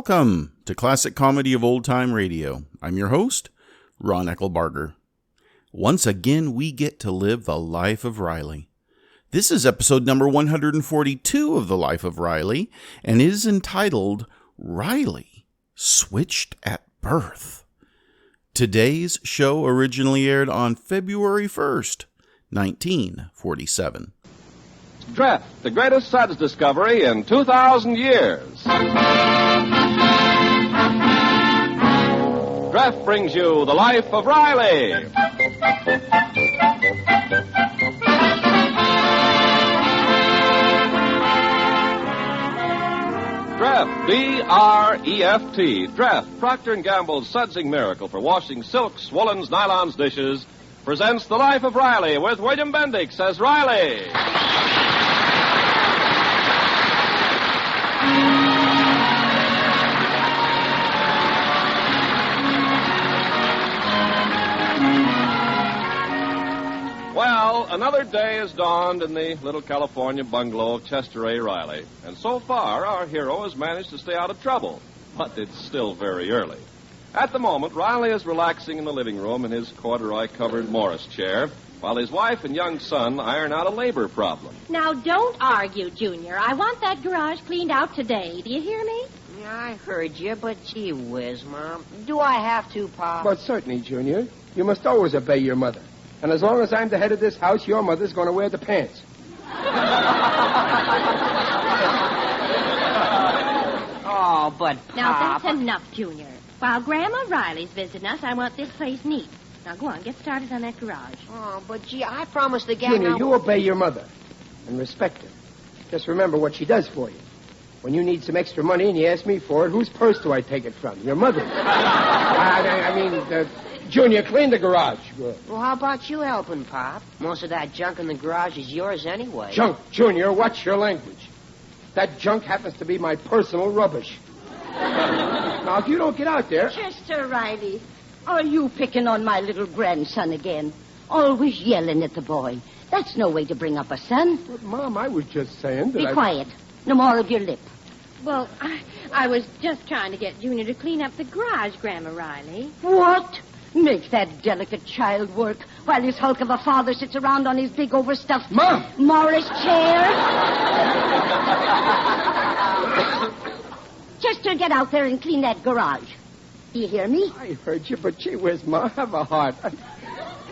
Welcome to Classic Comedy of Old Time Radio. I'm your host, Ron Eckelbarger. Once again, we get to live the life of Riley. This is episode number 142 of The Life of Riley, and is entitled, Riley Switched at Birth. Today's show originally aired on February 1st, 1947. Treff, the greatest suds discovery in 2,000 years. Treff brings you The Life of Riley. Treff, D-R-E-F-T. Treff, Procter & Gamble's sudsing miracle for washing silks, woolens, nylons, dishes, presents The Life of Riley with William Bendix as Riley. Well, another day has dawned in the little California bungalow of Chester A. Riley. And so far, our hero has managed to stay out of trouble. But it's still very early. At the moment, Riley is relaxing in the living room in his corduroy-covered Morris chair, while his wife and young son iron out a labor problem. Now, don't argue, Junior. I want that garage cleaned out today. Do you hear me? Yeah, I heard you, but gee whiz, Mom. Do I have to, Pop? But certainly, Junior. You must always obey your mother. And as long as I'm the head of this house, your mother's going to wear the pants. Oh, but Now, Pop... that's enough, Junior. While Grandma Riley's visiting us, I want this place neat. Now, go on, get started on that garage. Oh, but gee, I promised the gang... Junior, you obey your mother and respect her. Just remember what she does for you. When you need some extra money and you ask me for it, whose purse do I take it from? Your mother's. Junior, clean the garage. Good. Well, how about you helping, Pop? Most of that junk in the garage is yours anyway. Junk, Junior, watch your language. That junk happens to be my personal rubbish. Now, if you don't get out there... Chester Riley, are you picking on my little grandson again? Always yelling at the boy. That's no way to bring up a son. But, Mom, I was just saying that Be quiet. No more of your lip. Well, I was just trying to get Junior to clean up the garage, Grandma Riley. What? Make that delicate child work while his hulk of a father sits around on his big overstuffed... Mom! Morris chair? Chester, get out there and clean that garage. Do you hear me? I heard you, but gee whiz, Ma, have a heart.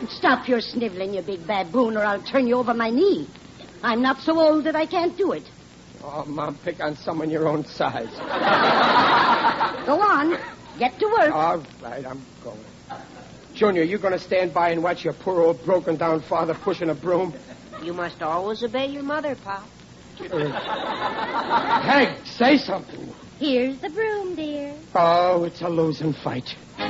Stop your sniveling, you big baboon, or I'll turn you over my knee. I'm not so old that I can't do it. Oh, Mom, pick on someone your own size. Go on. Get to work. All right, I'm going. Junior, you going to stand by and watch your poor old broken-down father pushing a broom? You must always obey your mother, Pop. Hank, say something. Here's the broom, dear. Oh, it's a losing fight. You,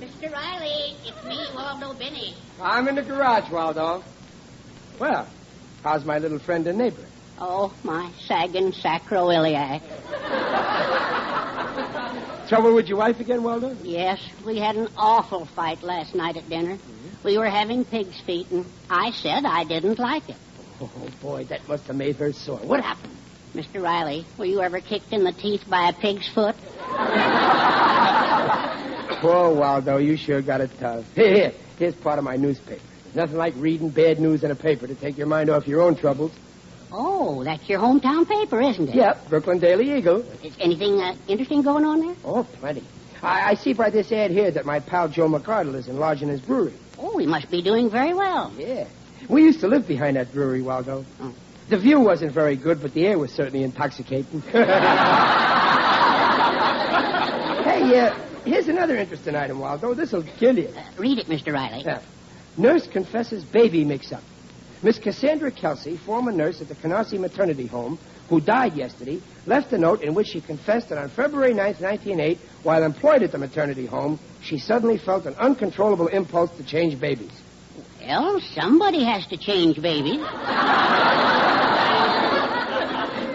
Mr. Riley, it's me, Waldo Benny. I'm in the garage, Waldo. Well, how's my little friend and neighbor? Oh, my sagging sacroiliac. Trouble with your wife again, Waldo? Yes, we had an awful fight last night at dinner. We were having pig's feet, and I said I didn't like it. Oh, boy, that must have made her sore. What happened? Mr. Riley, were you ever kicked in the teeth by a pig's foot? Poor Waldo, you sure got it tough. Here's part of my newspaper. Nothing like reading bad news in a paper to take your mind off your own troubles. Oh, that's your hometown paper, isn't it? Yep, Brooklyn Daily Eagle. Is anything interesting going on there? Oh, plenty. I see by this ad here that my pal Joe McArdle is enlarging his brewery. Oh, he must be doing very well. Yeah. We used to live behind that brewery, Waldo. Oh. The view wasn't very good, but the air was certainly intoxicating. Hey, here's another interesting item, Waldo. This'll kill you. Read it, Mr. Riley. Yeah. Nurse confesses baby mix-up. Miss Cassandra Kelsey, former nurse at the Canarsie Maternity Home, who died yesterday, left a note in which she confessed that on February 9th, 1908, while employed at the maternity home, she suddenly felt an uncontrollable impulse to change babies. Well, somebody has to change babies.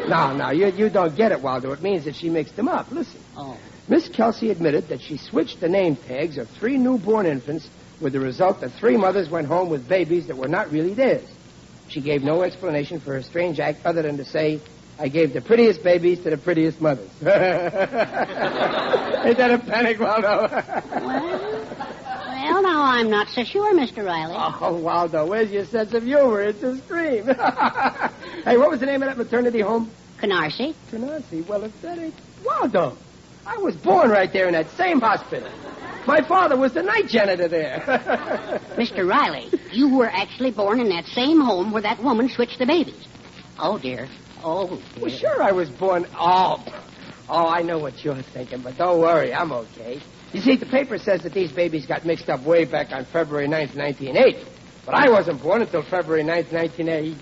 No, you don't get it, Waldo. It means that she mixed them up. Listen. Oh. Miss Kelsey admitted that she switched the name tags of 3 newborn infants with the result that 3 mothers went home with babies that were not really theirs. She gave no explanation for her strange act other than to say, I gave the prettiest babies to the prettiest mothers. Ain't that a panic, Waldo? Well, now, I'm not so sure, Mr. Riley. Oh, Waldo, where's your sense of humor? It's a scream. Hey, what was the name of that maternity home? Canarsie? Canarsie? Well, if that ain't... Waldo, I was born right there in that same hospital. My father was the night janitor there. Mr. Riley, you were actually born in that same home where that woman switched the babies. Oh, dear. Oh, dear. Well, sure, I was born... Oh, I know what you're thinking, but don't worry, I'm okay. You see, the paper says that these babies got mixed up way back on February 9th, 1908. But I wasn't born until February 9th, 1908.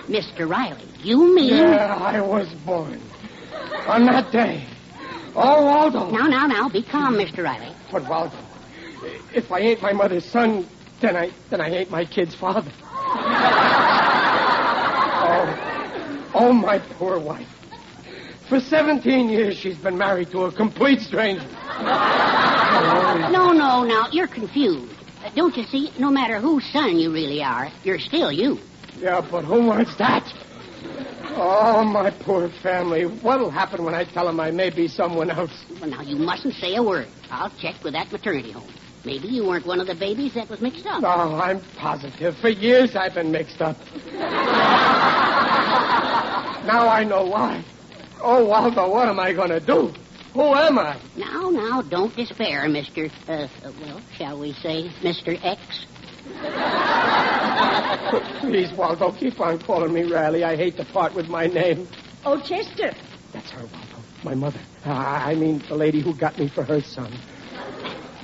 Mr. Riley, you mean... Yeah, I was born on that day. Oh, Waldo. Now, be calm, Mr. Riley. But, Waldo, if I ain't my mother's son, then I ain't my kid's father. Oh, my poor wife. For 17 years, she's been married to a complete stranger. No, now, you're confused. Don't you see? No matter whose son you really are, you're still you. Yeah, but who wants that? Oh, my poor family. What'll happen when I tell them I may be someone else? Well, now, you mustn't say a word. I'll check with that maternity home. Maybe you weren't one of the babies that was mixed up. No, I'm positive. For years I've been mixed up. Now I know why. Oh, Waldo, what am I going to do? Who am I? Now, don't despair, Mr. Shall we say Mr. X? Please, Waldo, keep on calling me Riley. I hate to part with my name. Oh, Chester. That's her, Waldo. My mother. I mean, the lady who got me for her son.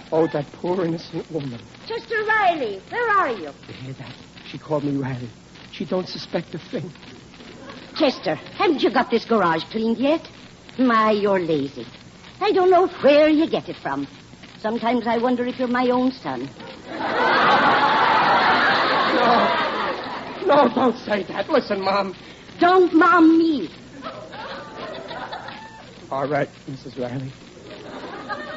Oh, that poor innocent woman. Chester Riley, where are you? You hear that? She called me Riley. She don't suspect a thing. Chester, haven't you got this garage cleaned yet? My, you're lazy. I don't know where you get it from. Sometimes I wonder if you're my own son. No, don't say that. Listen, Mom. Don't mom me. All right, Mrs. Riley.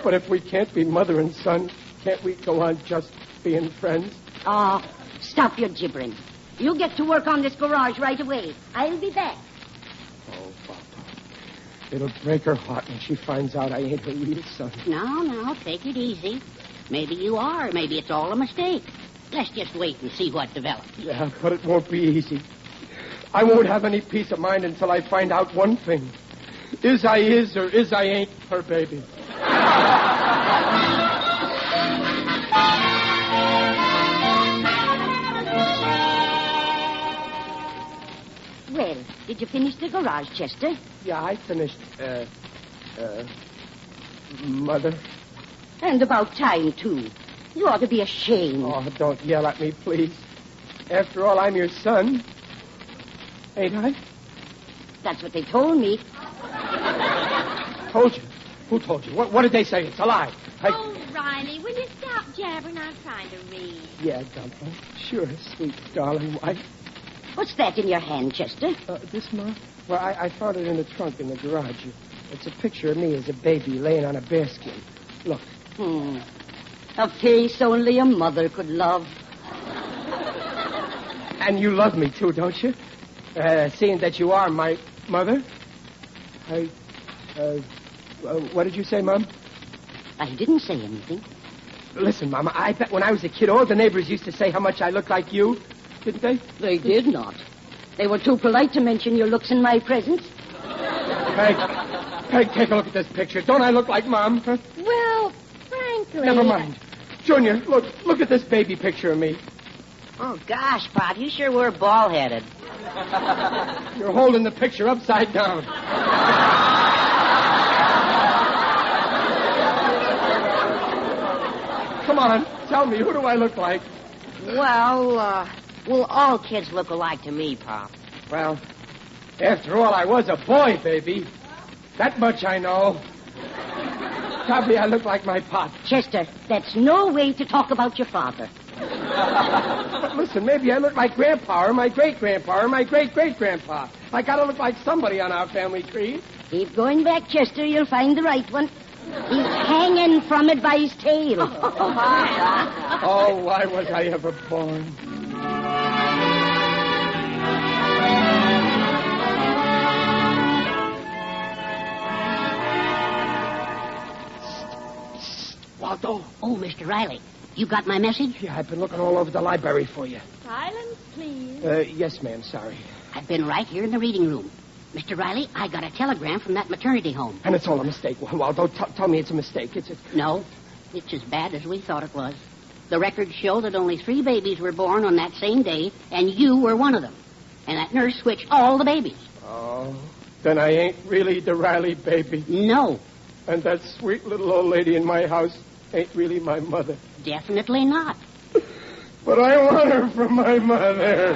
But if we can't be mother and son, can't we go on just being friends? Oh, stop your gibbering. You get to work on this garage right away. I'll be back. Oh, Papa. It'll break her heart when she finds out I ain't her real son. Now, take it easy. Maybe you are. Maybe it's all a mistake. Let's just wait and see what develops. Yeah, but it won't be easy. I won't have any peace of mind until I find out one thing. Is I is or is I ain't her baby. Well, did you finish the garage, Chester? Yeah, I finished, Mother. And about time, too. You ought to be ashamed. Oh, don't yell at me, please. After all, I'm your son. Ain't I? That's what they told me. Told you? Who told you? What did they say? It's a lie. Oh, Riley, will you stop jabbering? I'm trying to read. Yeah, Dumpo. Sure, sweet darling wife. What's that in your hand, Chester? This, Ma? Well, I found it in the trunk in the garage. It's a picture of me as a baby laying on a bearskin. Look. A face only a mother could love. And you love me, too, don't you? Seeing that you are my mother? What did you say, Mom? I didn't say anything. Listen, Mama, I bet when I was a kid, all the neighbors used to say how much I looked like you. Didn't they? They did not. They were too polite to mention your looks in my presence. Peg, take a look at this picture. Don't I look like Mom? Huh? Well, frankly... Never mind. Junior, look at this baby picture of me. Oh, gosh, Pop, you sure were bald-headed. You're holding the picture upside down. Come on, tell me, who do I look like? Well, all kids look alike to me, Pop. Well, after all, I was a boy, baby. That much I know. Probably I look like my pop. Chester, that's no way to talk about your father. But listen, maybe I look like Grandpa or my great-grandpa or my great-great-grandpa. I gotta look like somebody on our family tree. Keep going back, Chester. You'll find the right one. He's hanging from it by his tail. Oh, why was I ever born? Waldo. Oh, Mr. Riley, you got my message? Yeah, I've been looking all over the library for you. Silence, please. Yes, ma'am, sorry. I've been right here in the reading room. Mr. Riley, I got a telegram from that maternity home. And it's all a mistake. Waldo, tell me it's a mistake. No, it's as bad as we thought it was. The records show that only 3 babies were born on that same day, and you were one of them. And that nurse switched all the babies. Oh, then I ain't really the Riley baby. No, And that sweet little old lady in my house ain't really my mother. definitely not. But I want her for my mother.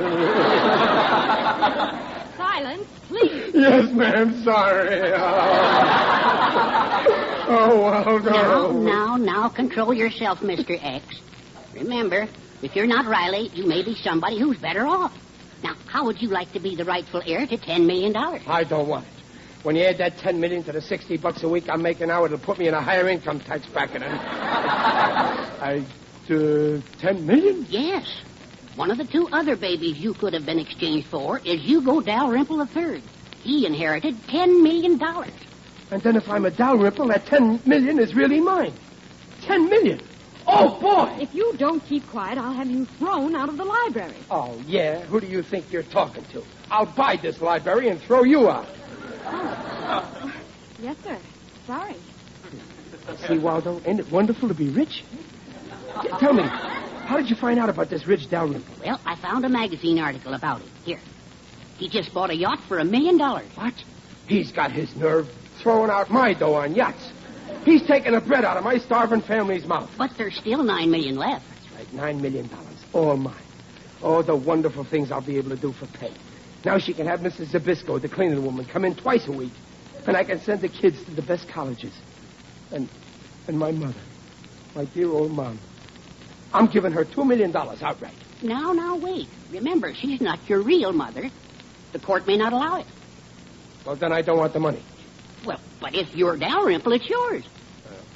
Silence, please. Yes, ma'am, sorry. Oh, Waldo. Now, control yourself, Mr. X. Remember, if you're not Riley, you may be somebody who's better off. Now, how would you like to be the rightful heir to $10 million? I don't want it. When you add that $10 million to the $60 a week I'm making now, it'll put me in a higher income tax bracket. And $10 million? Yes. One of the 2 other babies you could have been exchanged for is Hugo Dalrymple III. He inherited $10 million. And then if I'm a Dalrymple, that $10 million is really mine. $10 million. Oh, boy. If you don't keep quiet, I'll have you thrown out of the library. Oh, yeah? Who do you think you're talking to? I'll buy this library and throw you out. Yes, sir. Sorry. See, Waldo, ain't it wonderful to be rich? Tell me, how did you find out about this rich Dalrymple? Well, I found a magazine article about it. Here. He just bought a yacht for $1 million. What? He's got his nerve throwing out my dough on yachts. He's taking the bread out of my starving family's mouth. But there's still $9 million left. That's right, $9 million. All mine. Oh, the wonderful things I'll be able to do for pay. Now she can have Mrs. Zabisco, the cleaning woman, come in twice a week. And I can send the kids to the best colleges. And my mother, my dear old mom. I'm giving her $2 million outright. Now, wait. Remember, she's not your real mother. The court may not allow it. Well, then I don't want the money. Well, but if you're Dalrymple, it's yours.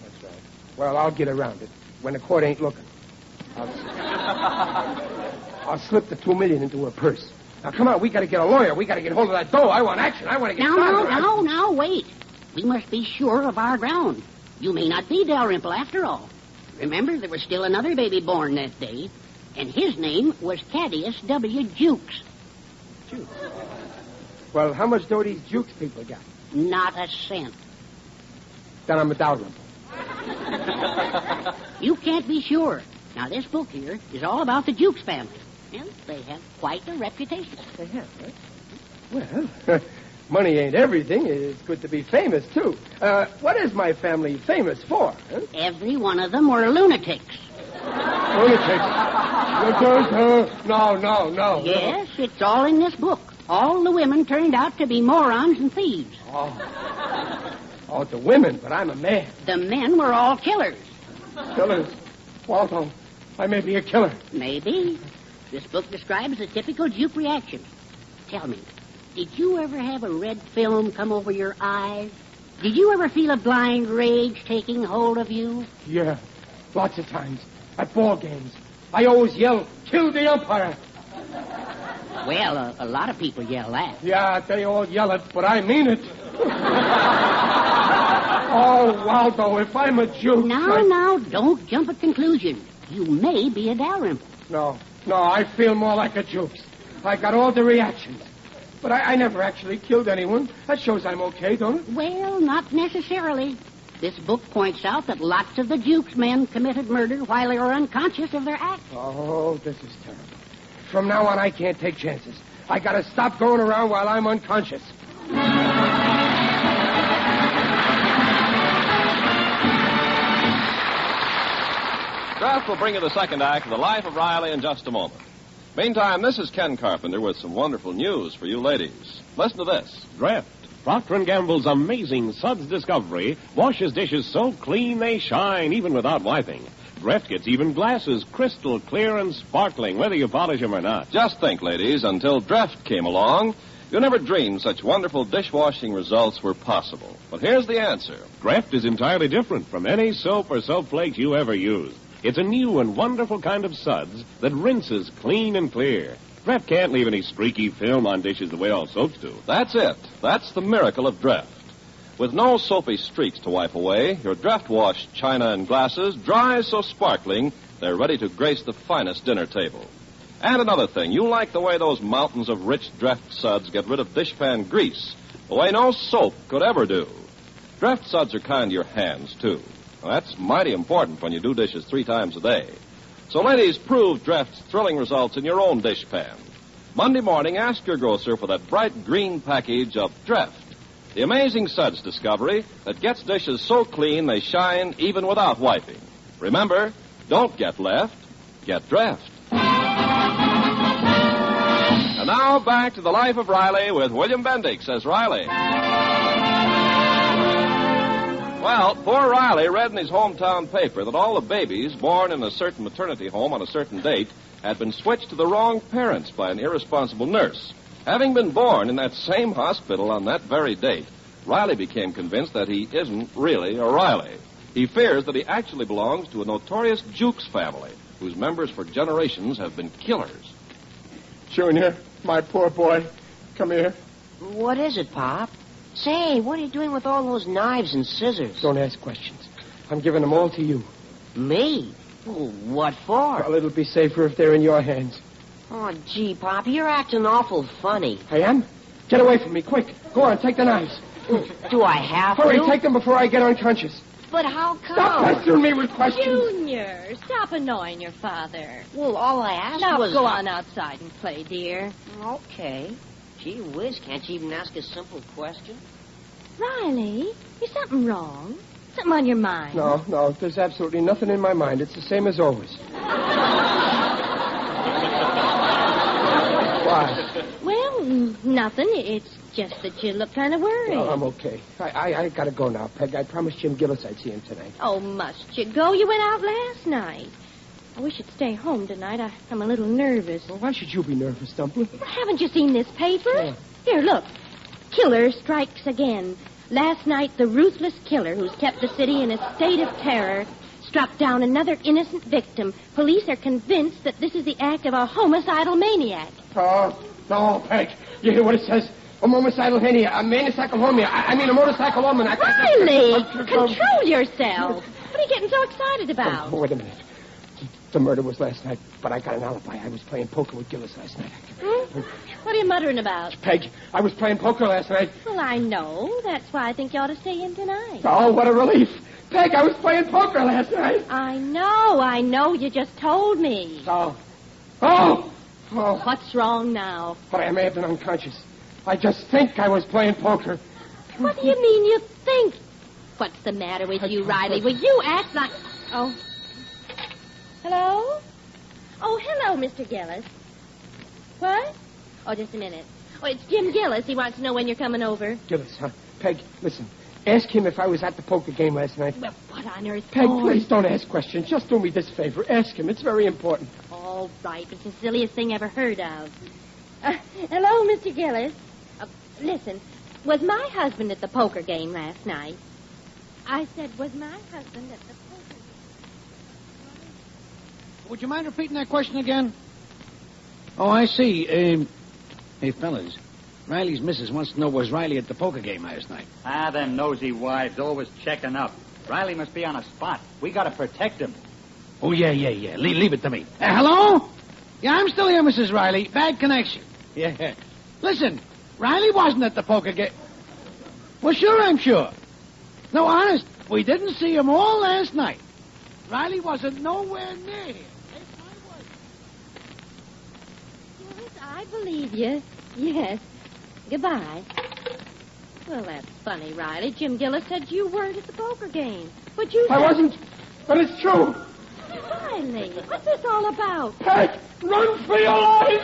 That's right. Well, I'll get around it when the court ain't looking. I'll slip the $2 million into her purse. Now, come on, we got to get a lawyer. We got to get hold of that dough. I want action. I want to get started. Now, wait. We must be sure of our ground. You may not be Dalrymple after all. Remember, there was still another baby born that day, and his name was Thaddeus W. Jukes. Jukes? Well, how much dough these Jukes people got? Not a cent. Then I'm a Dalrymple. You can't be sure. Now, this book here is all about the Jukes family. And they have quite a reputation. They have, right? Well, money ain't everything. It's good to be famous, too. What is my family famous for? Huh? Every one of them were lunatics. Lunatics? No. Yes, it's all in this book. All the women turned out to be morons and thieves. Oh, the women, but I'm a man. The men were all killers. Killers? Waldo, I may be a killer. Maybe. This book describes a typical Juke reaction. Tell me, did you ever have a red film come over your eyes? Did you ever feel a blind rage taking hold of you? Yeah, lots of times. At ball games. I always yell, kill the umpire. Well, a lot of people yell that. Yeah, they all yell it, but I mean it. Oh, Waldo, if I'm a Juke... Now, don't jump at conclusions. You may be a Dalrymple. No, I feel more like a Jukes. I got all the reactions. But I never actually killed anyone. That shows I'm okay, don't it? Well, not necessarily. This book points out that lots of the Jukes men committed murder while they were unconscious of their acts. Oh, this is terrible. From now on, I can't take chances. I gotta stop going around while I'm unconscious. Draft will bring you the second act of The Life of Riley in just a moment. Meantime, this is Ken Carpenter with some wonderful news for you ladies. Listen to this. Dreft. Procter & Gamble's amazing Suds Discovery washes dishes so clean they shine even without wiping. Dreft gets even glasses crystal clear and sparkling, whether you polish them or not. Just think, ladies, until Dreft came along, You never dreamed such wonderful dishwashing results were possible. But here's the answer. Dreft is entirely different from any soap or soap flakes you ever used. It's a new and wonderful kind of suds that rinses clean and clear. Dreft can't leave any streaky film on dishes the way all soaps do. That's it. That's the miracle of Dreft. With no soapy streaks to wipe away, your Dreft-washed china and glasses dry so sparkling they're ready to grace the finest dinner table. And another thing, you like the way those mountains of rich Dreft suds get rid of dishpan grease, the way no soap could ever do. Dreft suds are kind to your hands, too. Now, that's mighty important when you do dishes 3 times a day. So, ladies, prove Dreft's thrilling results in your own dishpan. Monday morning, ask your grocer for that bright green package of Dreft, the amazing suds discovery that gets dishes so clean they shine even without wiping. Remember, don't get left, get Dreft. And now back to the life of Riley with William Bendix as Riley. Well, poor Riley read in his hometown paper that all the babies born in a certain maternity home on a certain date had been switched to the wrong parents by an irresponsible nurse. Having been born in that same hospital on that very date, Riley became convinced that he isn't really a Riley. He fears that he actually belongs to a notorious Jukes family, whose members for generations have been killers. Junior, my poor boy, come here. What is it, Pop? Say, what are you doing with all those knives and scissors? Don't ask questions. I'm giving them all to you. Me? Well, what for? Well, it'll be safer if they're in your hands. Oh, gee, Pop, you're acting awful funny. I am? Get away from me, quick. Go on, take the knives. Do I have Hurry, to? take them before I get unconscious. But how come? Stop pestering me with questions. Junior, stop annoying your father. Well, all I asked Now was... go on outside and play, dear. Okay. Gee whiz, can't you even ask a simple question? Riley, is something wrong? Something on your mind? No, there's absolutely nothing in my mind. It's the same as always. Why? Well, nothing. It's just that you look kind of worried. No, I'm okay. I gotta go now, Peg. I promised Jim Gillis I'd see him tonight. Oh, must you go? You went out last night. I wish you'd stay home tonight. I'm a little nervous. Well, why should you be nervous, Dumpling? Haven't you seen this paper? Yeah. Here, look. Killer strikes again. Last night, the ruthless killer who's kept the city in a state of terror struck down another innocent victim. Police are convinced that this is the act of a homicidal maniac. Oh, no, Peg. You hear what it says? A homicidal mania. A maniacal homia. I mean a motorcycle woman. Riley, control yourself. What are you getting so excited about? Oh, wait a minute. The murder was last night, but I got an alibi. I was playing poker with Gillis last night. What are you muttering about? Peg, I was playing poker last night. Well, I know. That's why I think you ought to stay in tonight. Oh, what a relief. Peg, I was playing poker last night. I know. You just told me. Oh. What's wrong now? But I may have been unconscious. I just think I was playing poker. What do you mean you think? What's the matter with you, Riley? Will you act like... Oh. Hello? Oh, hello, Mr. Gillis. What? Oh, just a minute. Oh, it's Jim Gillis. He wants to know when you're coming over. Gillis, huh? Peg, listen. Ask him if I was at the poker game last night. Well, what on earth? Peg, please don't ask questions. Just do me this favor. Ask him. It's very important. All right. It's the silliest thing ever heard of. Hello, Mr. Gillis. Listen, was my husband at the poker game last night? I said, was my husband at the poker game? Would you mind repeating that question again? Oh, I see. Hey, fellas, Riley's missus wants to know, was Riley at the poker game last night? Them nosy wives always checking up. Riley must be on a spot. We got to protect him. Oh, yeah. Leave it to me. Hello? Yeah, I'm still here, Mrs. Riley. Bad connection. Yeah. Listen, Riley wasn't at the poker game. Well, sure, I'm sure. No, honest, we didn't see him all last night. Riley wasn't nowhere near here. Yes, I believe you. Yes. Goodbye. Well, that's funny, Riley. Jim Gillis said you weren't at the poker game. But you I wasn't, but it's true. Riley, what's this all about? Peg, run for your life!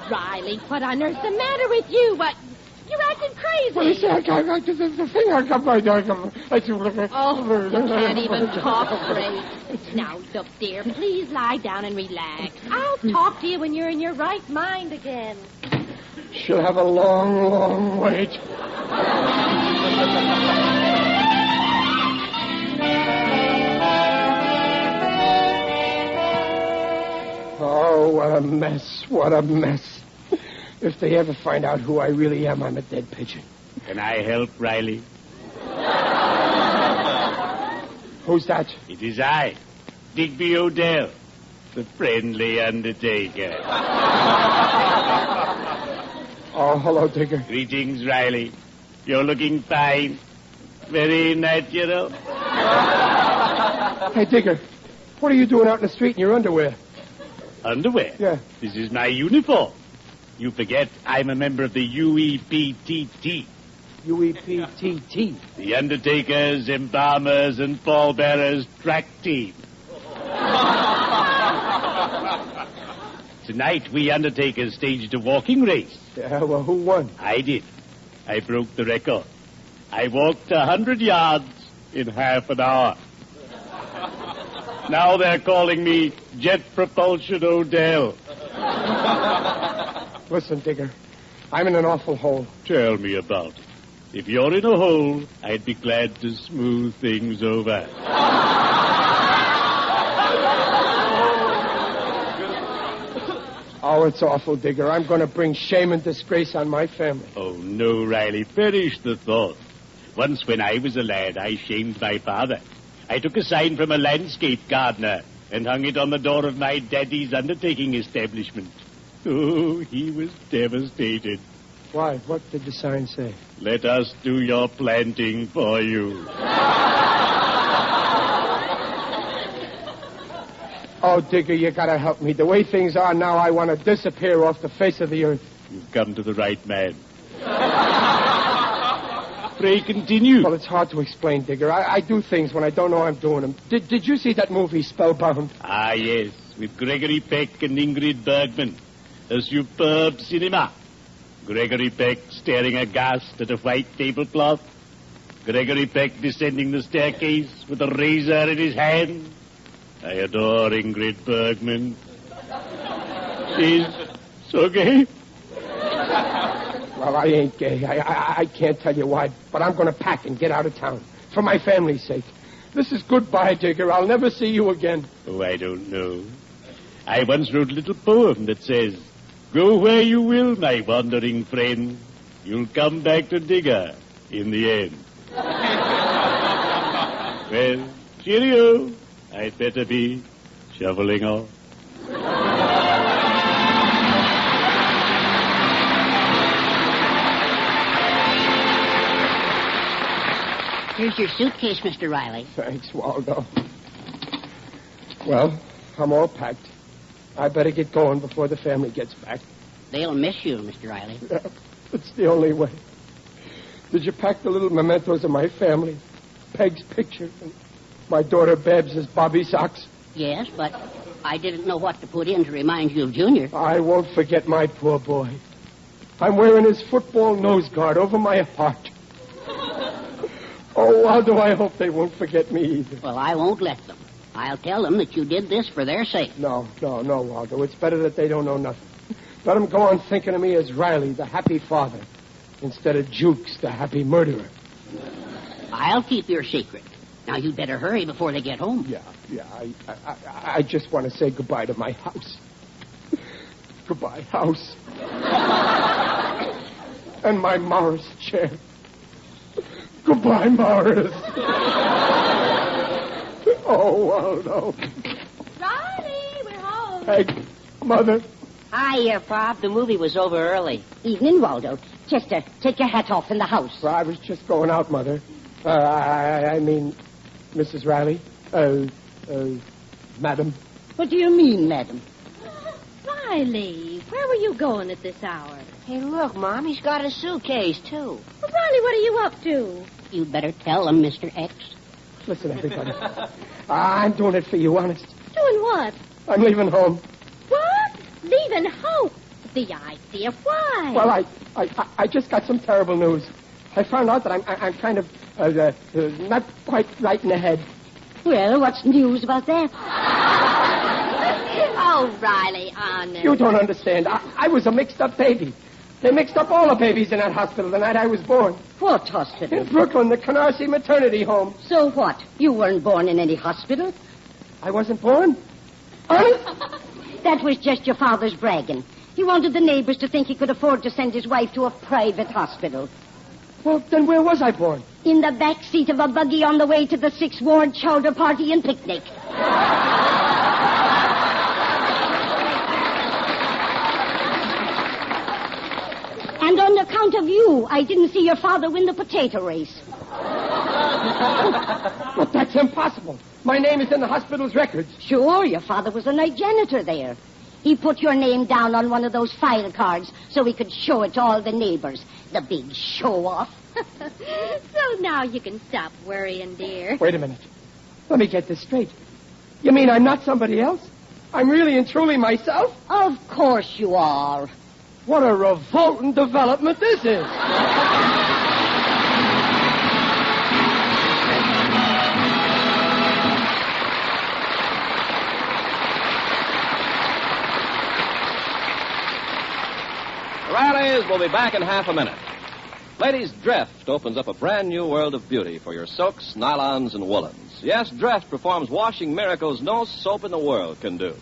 Riley, what on earth's the matter with you? What? You're acting going crazy. Well, you see, the thing I got my dog. Oh, you can't even talk straight. Now, look, dear, please lie down and relax. I'll talk to you when you're in your right mind again. She'll have a long, long wait. Oh, what a mess. What a mess. If they ever find out who I really am, I'm a dead pigeon. Can I help, Riley? Who's that? It is I, Digby Odell, the friendly undertaker. Oh, hello, Digger. Greetings, Riley. You're looking fine. Very natural. Hey, Digger, what are you doing out in the street in your underwear? Underwear? Yeah. This is my uniform. You forget I'm a member of the UEPTT. UEPTT? The Undertakers, Embalmers, and Pallbearers Track Team. Tonight, we Undertakers staged a walking race. Yeah, well, who won? I did. I broke the record. I walked 100 yards in half an hour. Now they're calling me Jet Propulsion Odell. Listen, Digger, I'm in an awful hole. Tell me about it. If you're in a hole, I'd be glad to smooth things over. Oh, it's awful, Digger. I'm going to bring shame and disgrace on my family. Oh, no, Riley. Perish the thought. Once when I was a lad, I shamed my father. I took a sign from a landscape gardener and hung it on the door of my daddy's undertaking establishment. Oh, he was devastated. Why? What did the sign say? Let us do your planting for you. Oh, Digger, you gotta help me. The way things are now, I want to disappear off the face of the earth. You've come to the right man. Pray continue. Well, it's hard to explain, Digger. I do things when I don't know I'm doing them. Did you see that movie, Spellbound? Ah, yes, with Gregory Peck and Ingrid Bergman. A superb cinema. Gregory Peck staring aghast at a white tablecloth. Gregory Peck descending the staircase with a razor in his hand. I adore Ingrid Bergman. She's so gay. Well, I ain't gay. I can't tell you why, but I'm going to pack and get out of town. For my family's sake. This is goodbye, Digger. I'll never see you again. Oh, I don't know. I once wrote a little poem that says, "Go where you will, my wandering friend. You'll come back to Digger in the end." Well, cheerio. I'd better be shoveling off. Here's your suitcase, Mr. Riley. Thanks, Waldo. Well, I'm all packed. I better get going before the family gets back. They'll miss you, Mr. Riley. Yeah, it's the only way. Did you pack the little mementos of my family? Peg's picture and my daughter Babs' Bobby socks? Yes, but I didn't know what to put in to remind you of Junior. I won't forget my poor boy. I'm wearing his football nose guard over my heart. Oh, Waldo, I hope they won't forget me either. Well, I won't let them. I'll tell them that you did this for their sake. No, Waldo. It's better that they don't know nothing. Let them go on thinking of me as Riley, the happy father, instead of Jukes, the happy murderer. I'll keep your secret. Now, you'd better hurry before they get home. Yeah. I just want to say goodbye to my house. Goodbye, house. And my Morris chair. Goodbye, Morris. Oh, Waldo. Riley, we're home. Hey, Mother. Hi, Pop. The movie was over early. Evening, Waldo. Chester, take your hat off in the house. Well, I was just going out, Mother. I mean, Mrs. Riley. Madam. What do you mean, madam? Riley, where were you going at this hour? Hey, look, Mom. He's got a suitcase, too. Well, Riley, what are you up to? You'd better tell them, Mr. X. Listen, everybody. I'm doing it for you, honest. Doing what? I'm leaving home. What? Leaving home? the idea. Why? Well, I just got some terrible news. I found out that I'm kind of not quite right in the head. Well, what's news about that? Oh, Riley, honest. You don't understand. I was a mixed-up baby. They mixed up all the babies in that hospital the night I was born. What hospital? In Brooklyn, the Canarsie Maternity Home. So what? You weren't born in any hospital? I wasn't born? Honest? That was just your father's bragging. He wanted the neighbors to think he could afford to send his wife to a private hospital. Well, then where was I born? In the back seat of a buggy on the way to the 6th Ward chowder party and picnic. And on account of you, I didn't see your father win the potato race. But that's impossible. My name is in the hospital's records. Sure, your father was a night janitor there. He put your name down on one of those file cards so he could show it to all the neighbors. The big show-off. So now you can stop worrying, dear. Wait a minute. Let me get this straight. You mean I'm not somebody else? I'm really and truly myself? Of course you are. What a revolting development this is. The Rileys will be back in half a minute. Ladies, Dreft opens up a brand new world of beauty for your silks, nylons, and woolens. Yes, Dreft performs washing miracles no soap in the world can do.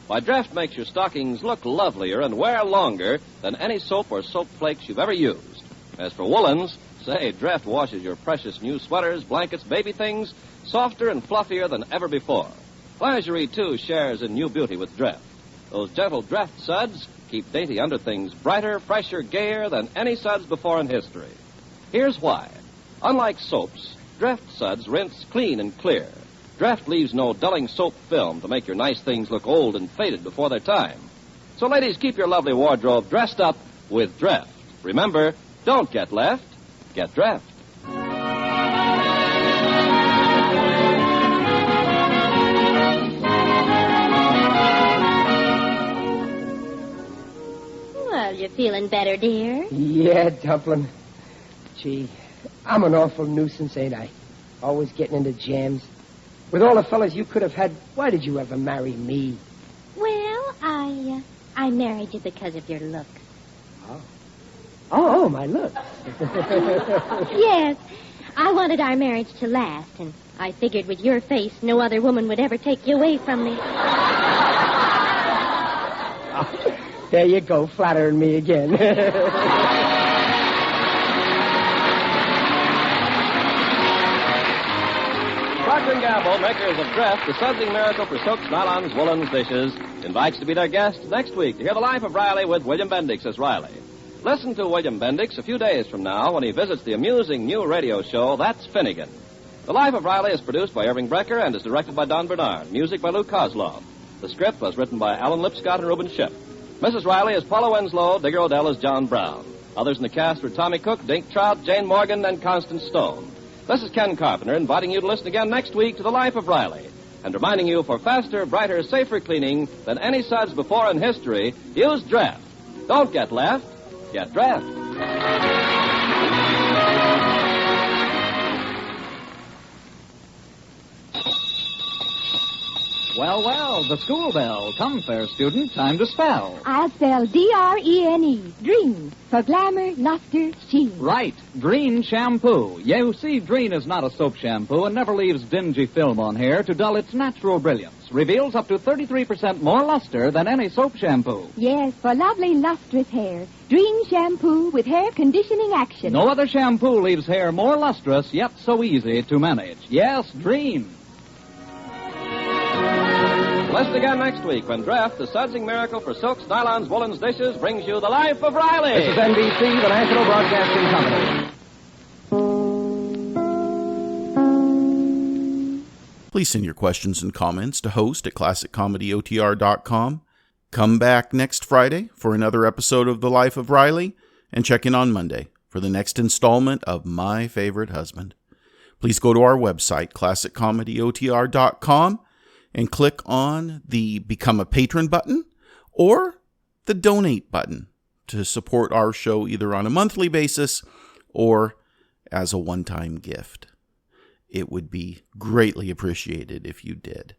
Why, Dreft makes your stockings look lovelier and wear longer than any soap or soap flakes you've ever used. As for woolens, say, Dreft washes your precious new sweaters, blankets, baby things softer and fluffier than ever before. Lingerie, too, shares in new beauty with Dreft. Those gentle Dreft suds keep dainty underthings brighter, fresher, gayer than any suds before in history. Here's why. Unlike soaps, Dreft suds rinse clean and clear. Dreft leaves no dulling soap film to make your nice things look old and faded before their time. So, ladies, keep your lovely wardrobe dressed up with Dreft. Remember, don't get left, get Dreft. Well, you feeling better, dear? Yeah, Dumpling. Gee, I'm an awful nuisance, ain't I? Always getting into jams. With all the fellas you could have had, why did you ever marry me? Well, I married you because of your looks. Oh, my looks. Yes, I wanted our marriage to last, and I figured with your face, no other woman would ever take you away from me. There you go, flattering me again. Procter & Gamble, makers of Dreft, the sudsing miracle for silks, nylons, woolens, dishes, invites to be their guest next week to hear the life of Riley with William Bendix as Riley. Listen to William Bendix a few days from now when he visits the amusing new radio show, That's Finnegan. The Life of Riley is produced by Irving Brecker and is directed by Don Bernard. Music by Lou Kozlov. The script was written by Alan Lipscott and Reuben Ship. Mrs. Riley is Paula Winslow, Digger Odell is John Brown. Others in the cast were Tommy Cook, Dink Trout, Jane Morgan, and Constance Stone. This is Ken Carpenter inviting you to listen again next week to The Life of Riley and reminding you for faster, brighter, safer cleaning than any suds before in history, use Dreft. Don't get left, get Dreft. Well, the school bell. Come, fair student, time to spell. I'll spell D-R-E-N-E, Dreen, for glamour, luster, sheen. Right, Dreen shampoo. You see, Dreen is not a soap shampoo and never leaves dingy film on hair to dull its natural brilliance. Reveals up to 33% more luster than any soap shampoo. Yes, for lovely, lustrous hair. Dreen shampoo with hair conditioning action. No other shampoo leaves hair more lustrous, yet so easy to manage. Yes, Dreen. Listen again next week when Dreft, the sudsing miracle for silks, nylons, woolens, dishes, brings you The Life of Riley. This is NBC, the National Broadcasting Company. Please send your questions and comments to host@classiccomedyotr.com. Come back next Friday for another episode of The Life of Riley, and check in on Monday for the next installment of My Favorite Husband. Please go to our website, classiccomedyotr.com, and click on the Become a Patron button, or the donate button to support our show either on a monthly basis or as a one-time gift. It would be greatly appreciated if you did.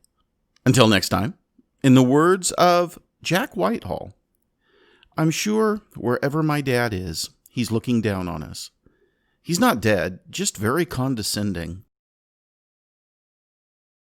Until next time, in the words of Jack Whitehall, I'm sure wherever my dad is, he's looking down on us. He's not dead, just very condescending.